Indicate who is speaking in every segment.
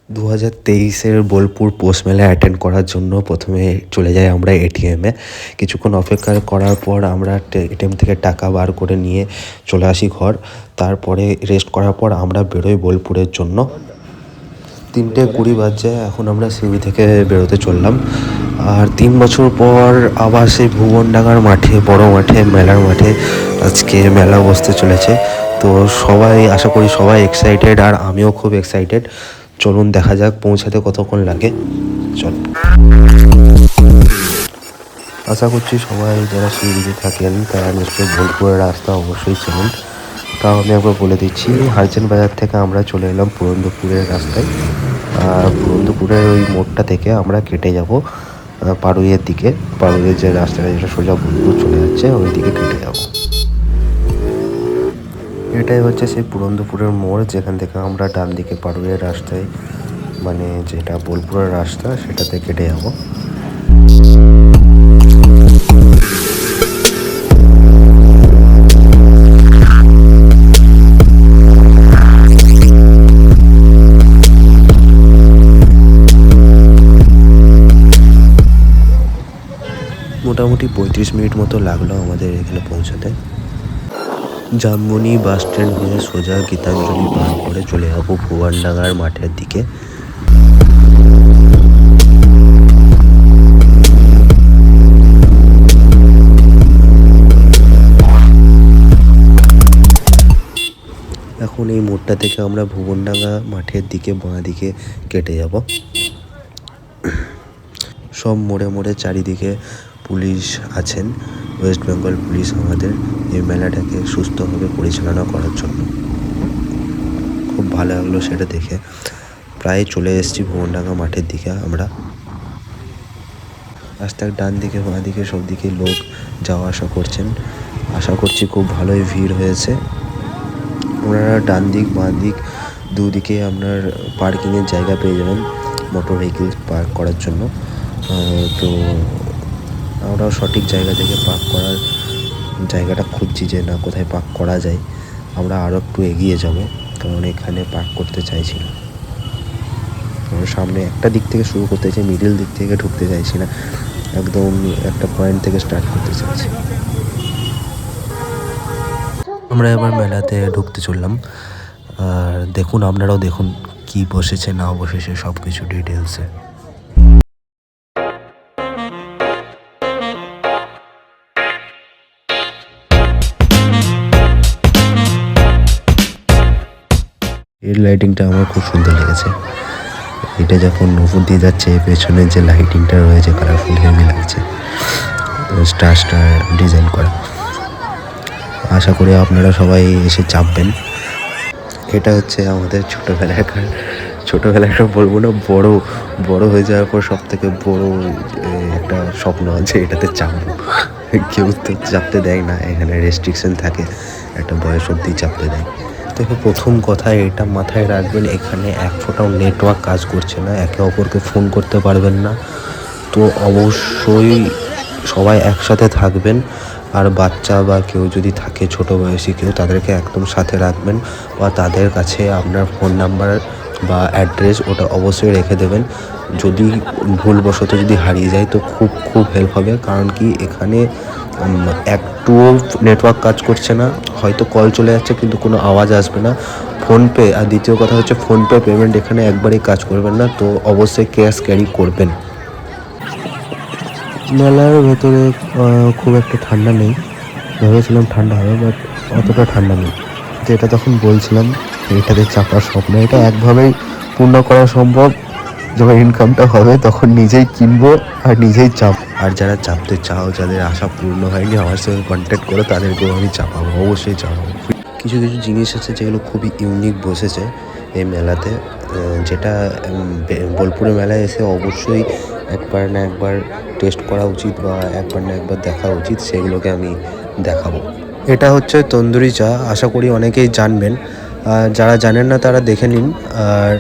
Speaker 1: 2023-এর বোলপুর পৌষ মেলা অ্যাটেন্ড করার জন্য প্রথমে চলে যাই আমরা এটিএমে। কিছুক্ষণ অপেক্ষা করার পর আমরা এটিএম থেকে টাকা বার করে নিয়ে চলে আসি ঘর। তারপরে রেস্ট করার পর আমরা বেরোই বোলপুরের জন্য। 3:20 বাজে, এখন আমরা সিউড়ি থেকে বেরোতে চললাম। আর 3 বছর পর আবার সেই ভুবনডাঙ্গার মাঠে, বড় মাঠে, মেলার মাঠে আজকে মেলা বসতে চলেছে। তো সবাই, আশা করি সবাই এক্সাইটেড, আর আমিও খুব এক্সাইটেড। চলুন দেখা যাক পৌঁছাতে কতক্ষণ লাগে। চল, আশা করছি সবাই যারা সিউড়িতে থাকেন তারা নিশ্চয়ই বোলপুরের রাস্তা অবশ্যই চেনেন। তাও আমি একবার বলে দিচ্ছি, হারচেন বাজার থেকে আমরা চলে এলাম পুরন্দপুরের রাস্তায়। পুরন্দপুরের ওই মোড়টা থেকে আমরা কেটে যাব পাড়ুইয়ের দিকে। পাড়ুইয়ের যে রাস্তাটা, যেটা সোজা বোলপুর চলে যাচ্ছে, ওই দিকে কেটে যাব। এটাই হচ্ছে সেই পুরন্দপুরের মোড়, যেখান থেকে আমরা ডান দিকে পাড়ুইয়ের রাস্তায়, মানে যেটা বোলপুরের রাস্তা, সেটাতে কেটে যাব। মোটামুটি 35 মিনিট মতো লাগলো আমাদের এখানে পৌঁছাতে। জামবনি বাস স্ট্যান্ড হয়ে সোজা গীতাঞ্জলি পার করে চলে যাবো ভুবনডাঙ্গার মাঠের দিকে। এখন এই মোড়টা থেকে আমরা ভুবনডাঙ্গা মাঠের দিকে বাঁ দিকে কেটে যাব। সব মোড়ে মোড়ে চারিদিকে পুলিশ আছেন, ওয়েস্ট বেঙ্গল পুলিশ, আমাদের এই মেলাটাকে সুস্থভাবে পরিচালনা করার জন্য। খুব ভালো লাগলো সেটা দেখে। প্রায় চলে এসেছি ভুবনডাঙ্গা মাঠের দিকে আমরা। রাস্তার ডান দিকে বাঁ দিকে সব দিকে লোক যাওয়া আসা করছেন। আশা করছি খুব ভালোই ভিড় হয়েছে। আপনারা ডান দিক বাঁ দিক দুদিকে আপনার পার্কিংয়ের জায়গা পেয়ে যাবেন মোটর ভেহিকেল পার্ক করার জন্য। তো আমরাও সঠিক জায়গা থেকে পার্ক করার জায়গাটা খুঁজছি, যে না কোথায় পার্ক করা যায়। আমরা আরও একটু এগিয়ে যাব, কারণ এখানে পার্ক করতে চাইছি না। আমরা সামনে একটা দিক থেকে শুরু করতে চাই, মিডিল দিক থেকে ঢুকতে চাইছি না, একদম একটা পয়েন্ট থেকে স্টার্ট করতে চাইছি। আমরা এবার মেলাতে ঢুকতে চললাম। আর দেখুন, আপনারাও দেখুন কি বসেছে না বসেছে সব কিছু ডিটেলসে। এর লাইটিংটা আমার খুব সুন্দর লেগেছে। এটা যখন নপুর দিয়ে যাচ্ছে, পেছনে যে লাইটিংটা রয়েছে কালারফুল, হেভি লাগছে, স্টার স্টার ডিজাইন করা। আশা করি আপনারা সবাই এসে চাপবেন। এটা হচ্ছে আমাদের ছোটোবেলাকার বলবো না, বড় হয়ে যাওয়ার পর সব থেকে বড় একটা স্বপ্ন আছে, এটাতে চাপবো। কেউ তো চাপতে দেয় না, এখানে রেস্ট্রিকশন থাকে, একটা বয়স অবধি চাপতে দেয়। তবে প্রথম কথা এটা মাথায় রাখবেন, এখানে এক ফোঁটাও নেটওয়ার্ক কাজ করছে না, একে অপরকে ফোন করতে পারবেন না। তো অবশ্যই সবাই একসাথে থাকবেন। আর বাচ্চা বা কেউ যদি থাকে ছোটো বয়সী কেউ, তাদেরকে একদম সাথে রাখবেন, বা তাদের কাছে আপনার ফোন নাম্বার বা অ্যাড্রেস ওটা অবশ্যই রেখে দেবেন। যদি ভুলবশত যদি হারিয়ে যায় তো খুব হেল্প হবে। কারণ কি, এখানে একটুও নেটওয়ার্ক কাজ করছে না, হয়তো কল চলে যাচ্ছে কিন্তু কোনো আওয়াজ আসবে না। ফোনপে, আর দ্বিতীয় কথা হচ্ছে ফোনপে পেমেন্ট এখানে একবারেই কাজ করবেন না, তো অবশ্যই ক্যাশ ক্যারি করবেন। মেলার ভেতরে খুব একটা ঠান্ডা নেই, ভেবেছিলাম ঠান্ডা হবে, বাট অতটা ঠান্ডা নেই। যেটা তখন বলছিলাম, এটাতে চাপার স্বপ্ন, এটা একভাবেই পূর্ণ করা সম্ভব। যখন ইনকামটা হবে তখন নিজেই কিনবো আর নিজেই চাপ। আর যারা চাপতে চাও, যাদের আশা পূর্ণ হয়নি, আমার সঙ্গে কন্ট্যাক্ট করো, তাদেরকেও আমি চাপাবো, অবশ্যই চাপাবো। কিছু কিছু জিনিস আছে যেগুলো খুবই ইউনিক বসেছে এই মেলাতে, যেটা বোলপুরের মেলায় এসে অবশ্যই একবার না একবার টেস্ট করা উচিত, বা একবার না একবার দেখা উচিত। সেগুলোকে আমি দেখাবো। এটা হচ্ছে তন্দুরি চা, আশা করি অনেকেই জানবেন। যারা জানেন না তারা দেখে নিন। আর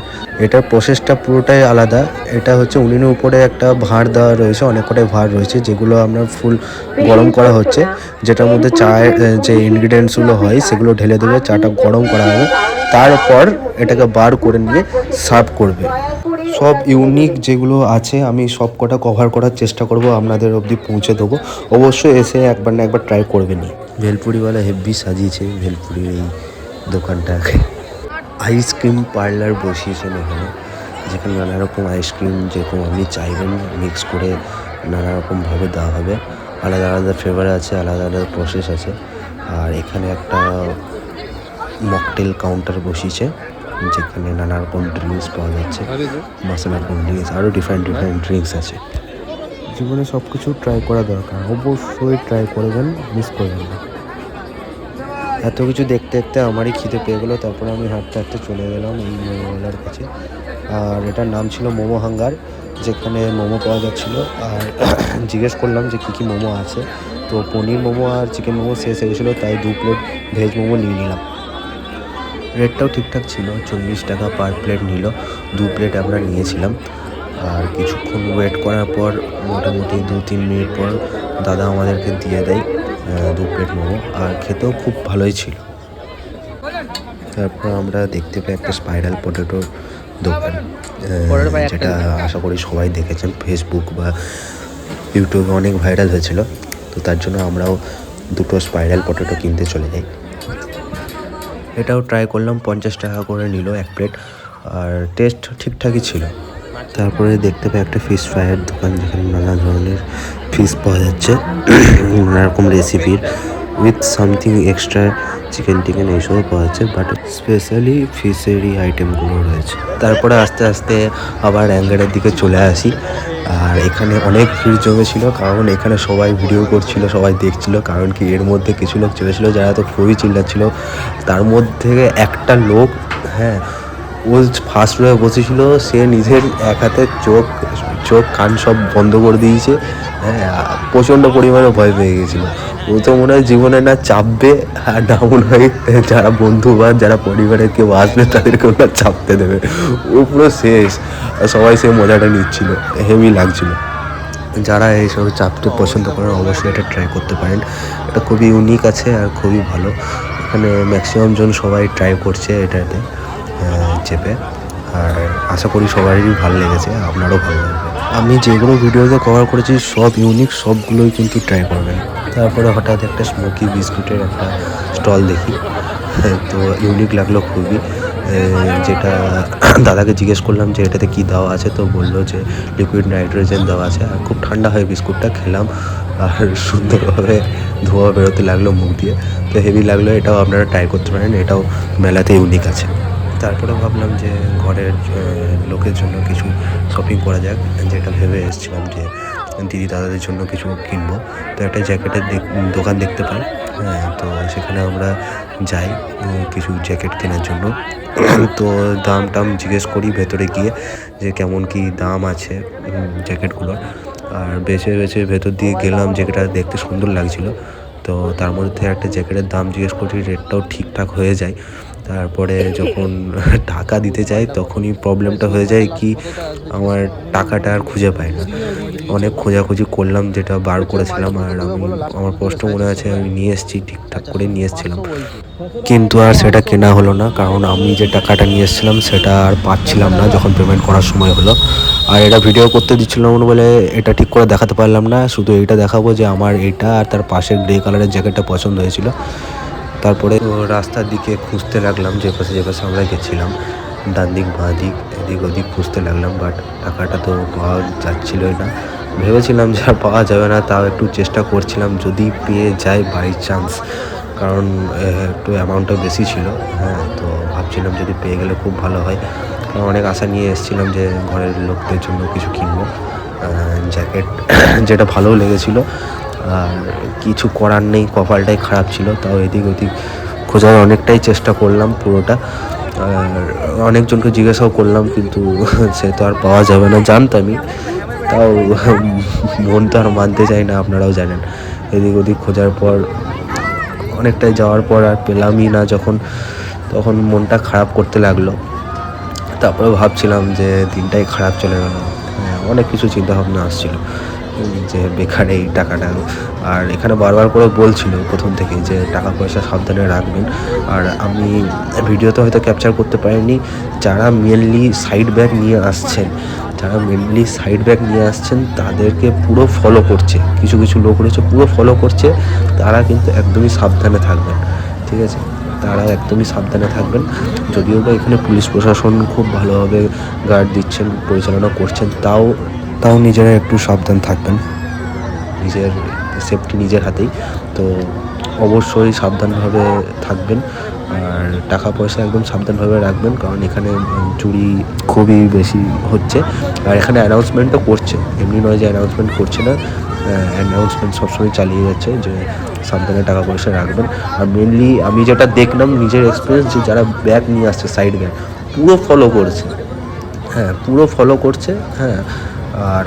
Speaker 1: এটার প্রসেসটা পুরোটাই আলাদা। এটা হচ্ছে উনুনের উপরে একটা ভাঁড় দেওয়া রয়েছে, অনেক কটাই ভাঁড় রয়েছে, যেগুলো আপনার ফুল গরম করা হচ্ছে, যেটার মধ্যে চায়ের যে ইনগ্রিডিয়েন্টসগুলো হয় সেগুলো ঢেলে দেবে, চাটা গরম করা হবে। তারপর এটাকে বার করে নিয়ে সার্ভ করবে। সব ইউনিক যেগুলো আছে আমি সব কটা কভার করার চেষ্টা করব, আপনাদের অবধি পৌঁছে দেবো। অবশ্যই এসে একবার না একবার ট্রাই করবেন। ভেলপুরিওয়ালা হেভি সাজিয়েছে ভেলপুরির এই দোকানটাকে। আইসক্রিম পার্লার বসিয়েছেন এখানে, যেখানে নানা রকম আইসক্রিম যেরকম আপনি চাইবেন মিক্স করে নানা রকমভাবে দেওয়া হবে। আলাদা আলাদা ফ্লেভার আছে, আলাদা আলাদা প্রসেস আছে। আর এখানে একটা মকটেল কাউন্টার বসিয়েছে, যেখানে নানা রকম ড্রিঙ্কস পাওয়া যাচ্ছে, মশলা কোল্ড ড্রিঙ্কস, আরও ডিফারেন্ট ডিফারেন্ট ড্রিঙ্কস আছে। জীবনে সব কিছু ট্রাই করা দরকার, অবশ্যই ট্রাই করবেন, মিস করবেন না। এত কিছু দেখতে দেখতে আমারই খিদে পেয়ে গেলো, তারপরে আমি হাঁটতে হাঁটতে চলে গেলাম এই মোমোওয়ালার কাছে। আর এটার নাম ছিল মোমো হাঙ্গার, যেখানে মোমো পাওয়া যাচ্ছিলো। আর জিজ্ঞেস করলাম যে কী কী মোমো আছে, তো পনির মোমো আর চিকেন মোমো শেষ হয়ে গেছিলো, তাই 2 প্লেট ভেজ মোমো নিয়ে নিলাম। রেটটাও ঠিকঠাক ছিল, 40 টাকা পার প্লেট নিল। 2 প্লেট আমরা নিয়েছিলাম। আর কিছুক্ষণ ওয়েট করার পর মোটামুটি 2-3 মিনিট পর দাদা আমাদেরকে দিয়ে দেয় 2 প্লেট মোমো, আর খেতেও খুব ভালোই ছিল। তারপর আমরা দেখতে পাই একটা স্পাইরাল পটেটোর দোকান, যেটা আশা করি সবাই দেখেছেন, ফেসবুক বা ইউটিউবে অনেক ভাইরাল হয়েছিল। তো তার জন্য আমরাও 2টো স্পাইরাল পটেটো কিনতে চলে যাই। এটাও ট্রাই করলাম, 50 টাকা করে নিল 1 প্লেট, আর টেস্ট ঠিকঠাকই ছিল। তারপরে দেখতে পাই একটা ফিশ ফ্রাইয়ের দোকান, যেখানে নানা ধরনের ফিশ পাওয়া যাচ্ছে, নানা রকম রেসিপির, উইথ সামথিং এক্সট্রা চিকেন টিকেন এইসবও পাওয়া যাচ্ছে, বাট স্পেশালি ফিশেরই আইটেমগুলো রয়েছে। তারপরে আস্তে আস্তে আবার অ্যাঙ্গারের দিকে চলে আসি। আর এখানে অনেক ভিড় জমেছিল, কারণ এখানে সবাই ভিডিও করছিল, সবাই দেখছিল। কারণ কি, এর মধ্যে কিছু লোক চলেছিল যারা তো খুবই চিল্লাচ্ছিল। তার মধ্যে একটা লোক, হ্যাঁ, ও ফার্স্ট রয়ে বসেছিল, সে নিজের এক হাতে চোখ কান সব বন্ধ করে দিয়েছে। হ্যাঁ, প্রচণ্ড পরিমাণে ভয় পেয়ে গেছিলো। ও তো মনে হয় জীবনে না চাপবে, আর না মনে হয় যারা বন্ধু বা যারা পরিবারের কেউ আসবে তাদেরকে ওরা চাপতে দেবে। ও পুরো শেষ, সবাই সে মজাটা নিচ্ছিল, হেভি লাগছিল। যারা এইসব চাপতে পছন্দ করেন অবশ্যই এটা ট্রাই করতে পারেন। এটা খুবই ইউনিক আছে আর খুবই ভালো। এখানে ম্যাক্সিমাম জন সবাই ট্রাই করছে এটাতে চেপে, আর আশা করি সবারই ভালো লেগেছে, আপনারও ভালো লাগবে। আমি যেগুলো ভিডিওতে কভার করেছি সব ইউনিক, সবগুলোই কিন্তু ট্রাই করবেন। তারপরে হঠাৎ একটা স্মোকি বিস্কুটের একটা স্টল দেখি, তো ইউনিক লাগলো খুবই। যেটা দাদাকে জিজ্ঞেস করলাম যে এটাতে কী দেওয়া আছে, তো বললো যে লিকুইড নাইট্রোজেন দেওয়া আছে। আর খুব ঠান্ডা হয় বিস্কুটটা, খেলাম আর সুন্দরভাবে ধোঁয়া বেরোতে লাগলো মুখ দিয়ে, তো হেভি লাগলো। এটাও আপনারা ট্রাই করতে পারেন, এটাও মেলাতে ইউনিক আছে। তারপরে ভাবলাম যে ঘরের লোকের জন্য কিছু শপিং করা যাক, যেটা ভেবে এসেছিলাম যে দিদি দাদাদের জন্য কিছু কিনবো। তো একটা জ্যাকেটের দোকান দেখতে পাই, হ্যাঁ, তো সেখানে আমরা যাই কিছু জ্যাকেট কেনার জন্য। তো দাম টাম জিজ্ঞেস করি ভেতরে গিয়ে যে কেমন কি দাম আছে জ্যাকেটগুলোর। আর বেছে বেছে ভেতর দিয়ে গেলাম, জ্যাকেটটা দেখতে সুন্দর লাগছিলো। তো তার মধ্যে একটা জ্যাকেটের দাম জিজ্ঞেস করি, রেটটাও ঠিকঠাক হয়ে যায়। তারপরে যখন টাকা দিতে যাই তখনই প্রবলেমটা হয়ে যায় কি, আমার টাকাটা আর খুঁজে পাই না। অনেক খোঁজাখুঁজি করলাম, যেটা বার করেছিলাম, আর আমার স্পষ্ট মনে আছে আমি নিয়ে এসেছি, ঠিকঠাক করে নিয়ে এসেছিলাম। কিন্তু আর সেটা কেনা হলো না, কারণ আমি যে টাকাটা নিয়ে এসেছিলাম সেটা আর পাচ্ছিলাম না যখন পেমেন্ট করার সময় হলো। আর এটা ভিডিও করতে দিচ্ছিলাম বলে এটা ঠিক করে দেখাতে পারলাম না, শুধু এইটা দেখাবো যে আমার এটা আর তার পাশের গ্রে কালারের জ্যাকেটটা পছন্দ হয়েছিল। তারপরে রাস্তার দিকে খুঁজতে লাগলাম, যে পাশে আমরা গেছিলাম, ডান দিক বাঁ দিক এদিক ওদিক খুঁজতে লাগলাম, বাট টাকাটা তো পাওয়া যাচ্ছিলই না। ভেবেছিলাম যে আর পাওয়া যাবে না, তাও একটু চেষ্টা করছিলাম যদি পেয়ে যাই বাই চান্স, কারণ একটু অ্যামাউন্টটা বেশি ছিল। হ্যাঁ, তো ভাবছিলাম যদি পেয়ে গেলে খুব ভালো হয়, কারণ অনেক আশা নিয়ে এসেছিলাম যে ঘরের লোকদের জন্য কিছু কিনবো জ্যাকেট, যেটা ভালোও লেগেছিলো। আর কিছু করার নেই, কপালটাই খারাপ ছিল। তাও এদিক ওদিক খোঁজার অনেকটাই চেষ্টা করলাম পুরোটা, আর অনেকজনকে জিজ্ঞাসাও করলাম, কিন্তু সে তো আর পাওয়া যাবে না জানতামই, তাও মন তো আর মানতে চাই না, আপনারাও জানেন। এদিক ওদিক খোঁজার পর অনেকটাই যাওয়ার পর আর পেলামই না যখন, তখন মনটা খারাপ করতে লাগলো। তারপরে ভাবছিলাম যে দিনটাই খারাপ চলে গেল, অনেক কিছু চিন্তাভাবনা আসছিল। যে বেকার এই টাকাটা। আর এখানে বারবার করে বলছিল প্রথম থেকেই যে টাকা পয়সা সাবধানে রাখবেন। আর আমি ভিডিওতে হয়তো ক্যাপচার করতে পারিনি, যারা মেনলি সাইড ব্যাগ নিয়ে আসছেন তাদেরকে পুরো ফলো করছে, কিছু কিছু লোক রয়েছে পুরো ফলো করছে, তারা কিন্তু একদমই সাবধানে থাকবেন, ঠিক আছে? তারা একদমই সাবধানে থাকবেন। যদিও বা এখানে পুলিশ প্রশাসন খুব ভালোভাবে গার্ড দিচ্ছেন, পরিচালনা করছেন, তাও নিজেরা একটু সাবধান থাকবেন, নিজের সেফটি নিজের হাতেই। তো অবশ্যই সাবধানভাবে থাকবেন, আর টাকা পয়সা একদম সাবধানভাবে রাখবেন, কারণ এখানে চুরি খুবই বেশি হচ্ছে। আর এখানে অ্যানাউন্সমেন্টও করছে, এমনি নয় যে অ্যানাউন্সমেন্ট করছে না, অ্যানাউন্সমেন্ট সবসময় চালিয়ে যাচ্ছে যে সাবধানে টাকা পয়সা রাখবেন। আর মেনলি আমি যেটা দেখলাম নিজের এক্সপিরিয়েন্স, যে যারা ব্যাগ নিয়ে আসছে সাইড ব্যাগ পুরো ফলো করছে, পুরো ফলো করছে, আর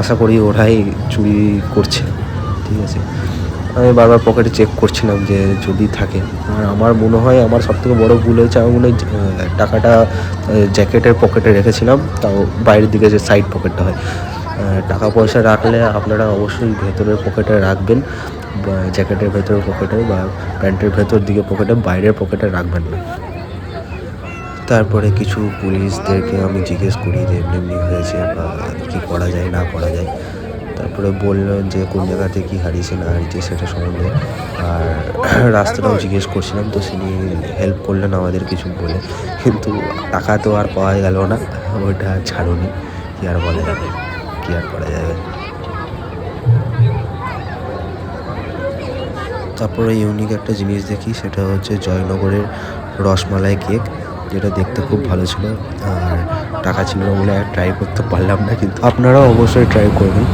Speaker 1: আশা করি ওরাই চুরি করছে, ঠিক আছে? আমি বারবার পকেটে চেক করছিলাম যে যদি থাকে। আর আমার মনে হয় আমার সবথেকে বড় ভুল হয়েছে, আমার মনে হয় টাকাটা জ্যাকেটের পকেটে রেখেছিলাম, তাও বাইরের দিকে যে সাইড পকেটটা হয়। টাকা পয়সা রাখলে আপনারা অবশ্যই ভেতরের পকেটে রাখবেন, বা জ্যাকেটের ভেতরের পকেটে বা প্যান্টের ভেতর দিকে পকেটে, বাইরের পকেটে রাখবেন না। তারপরে কিছু পুলিশদেরকে আমি জিজ্ঞেস করি যে এমনি হয়েছে বা কী করা যায় না করা যায়। তারপরে বললো যে কোন জায়গাতে কী হারিয়েছে না হারিয়েছে সেটা সম্বন্ধে। আর রাস্তাটাও জিজ্ঞেস করছিলাম, তো তিনি হেল্প করলেন আমাদের কিছু বলে, কিন্তু টাকা তো আর পাওয়া গেল না, ওইটা ছাড়ুনি, কী আর বলা যাবে, কী আর করা যাবে। তারপরে ইউনিক একটা জিনিস দেখি, সেটা হচ্ছে জয়নগরের রসমালাই কেক, যেটা দেখতে খুব ভালো ছিল। আর টাকা ছিল না বলে ট্রাই করতে পারলাম না, কিন্তু আপনারাও অবশ্যই ট্রাই করবেন।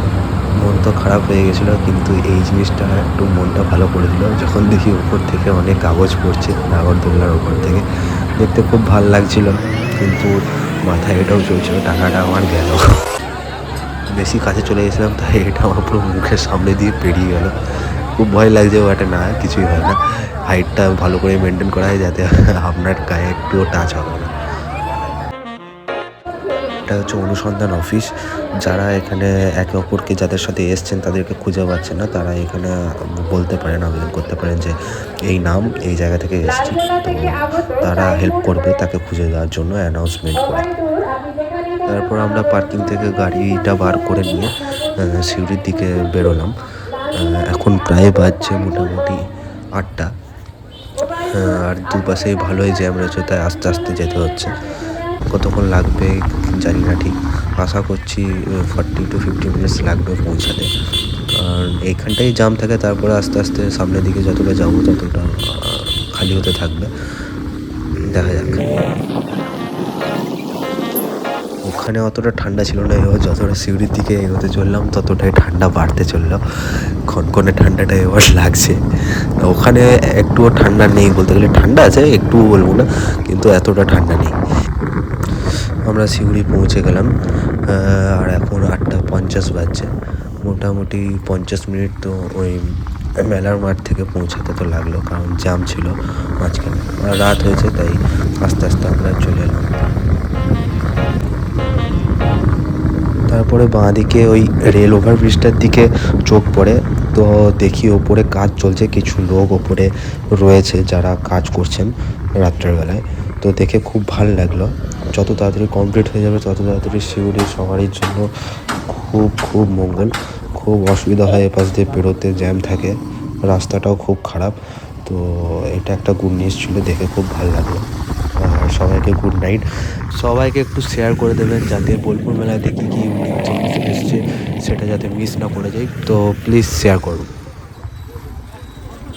Speaker 1: মন তো খারাপ হয়ে গেছিলো, কিন্তু এই জিনিসটা একটু মনটা ভালো করে দিল যখন দেখি ওপর থেকে অনেক কাগজ পড়ছে নাগরদোল্লার ওপর থেকে, দেখতে খুব ভালো লাগছিল। কিন্তু মাথায় এটাও চলছিল টাকাটা আমার গেল, বেশি কাছে চলে গেছিলাম, তাই এটা আমার পুরো মুখের সামনে দিয়ে পেরিয়ে গেল। খুব ভয় লাগছে, ওটা না কিছুই হয় না, হাইটটা ভালো করে মেনটেন করা হয় যাতে আপনার গায়ে একটুও টাচ হবে না। এটা হচ্ছে অনুসন্ধান অফিস। যারা এখানে একে অপরকে যাদের সাথে এসছেন তাদেরকে খুঁজে পাচ্ছেন না, তারা এখানে বলতে পারেন, আবেদন করতে পারেন যে এই নাম, এই জায়গা থেকে এসছি, তো তারা হেল্প করবে তাকে খুঁজে দেওয়ার জন্য অ্যানাউন্সমেন্ট করে। তারপর আমরা পার্কিং থেকে গাড়িটা বার করে নিয়ে সিউড়ির দিকে বেরোলাম। এখন প্রায় বাজছে মোটামুটি 8টা, আর দুপাশেই ভালোই জ্যাম রয়েছে, তাই আস্তে আস্তে যেতে হচ্ছে। কতক্ষণ লাগবে জানি না ঠিক, আশা করছি 40 to 50 মিনিটস লাগবে পৌঁছাতে, কারণ এইখানটাই জ্যাম থাকে। তারপরে আস্তে আস্তে সামনের দিকে যতটা যাবো ততটা খালি হতে থাকবে, দেখা যাক। ওখানে অতটা ঠান্ডা ছিল না, এবার যতটা সিউড়ির দিকে এগোতে চললাম ততটাই ঠান্ডা বাড়তে চললো, খনখনে ঠান্ডাটা এবার লাগছে। ওখানে একটুও ঠান্ডা নেই বলতে গেলে, ঠান্ডা আছে একটুও বলবো না, কিন্তু এতটা ঠান্ডা নেই। আমরা সিউড়ি পৌঁছে গেলাম, আর এখন 8:50 বাজছে, মোটামুটি 50 মিনিট তো ওই মেলার মাঠ থেকে পৌঁছাতে তো লাগলো, কারণ জ্যাম ছিল মাঝখানে, আর রাত হয়েছে, তাই আস্তে আস্তে আমরা চলে এলাম। তারপরে বাঁদিকে ওই রেল ওভারব্রিজটার দিকে চোখ পড়ে, তো দেখি ওপরে কাজ চলছে, কিছু লোক ওপরে রয়েছে যারা কাজ করছেন রাত্রের বেলায়, তো দেখে খুব ভালো লাগলো। যত তাড়াতাড়ি কমপ্লিট হয়ে যাবে তত তাড়াতাড়ি সিউড়ি সবারই জন্য খুব খুব মঙ্গল। খুব অসুবিধা হয় এপাশ দিয়ে বেরোতে, জ্যাম থাকে, রাস্তাটাও খুব খারাপ, তো এটা একটা গুড নিউজ ছিল, দেখে খুব ভালো লাগলো। আর সবাইকে গুড নাইট। সবাইকে একটু শেয়ার করে দেবেন যাতে বোলপুর মেলায় দেখি কি ইউনিক জিনিস এসছে সেটা যাতে মিস না করে যায়, তো প্লিজ শেয়ার করুন।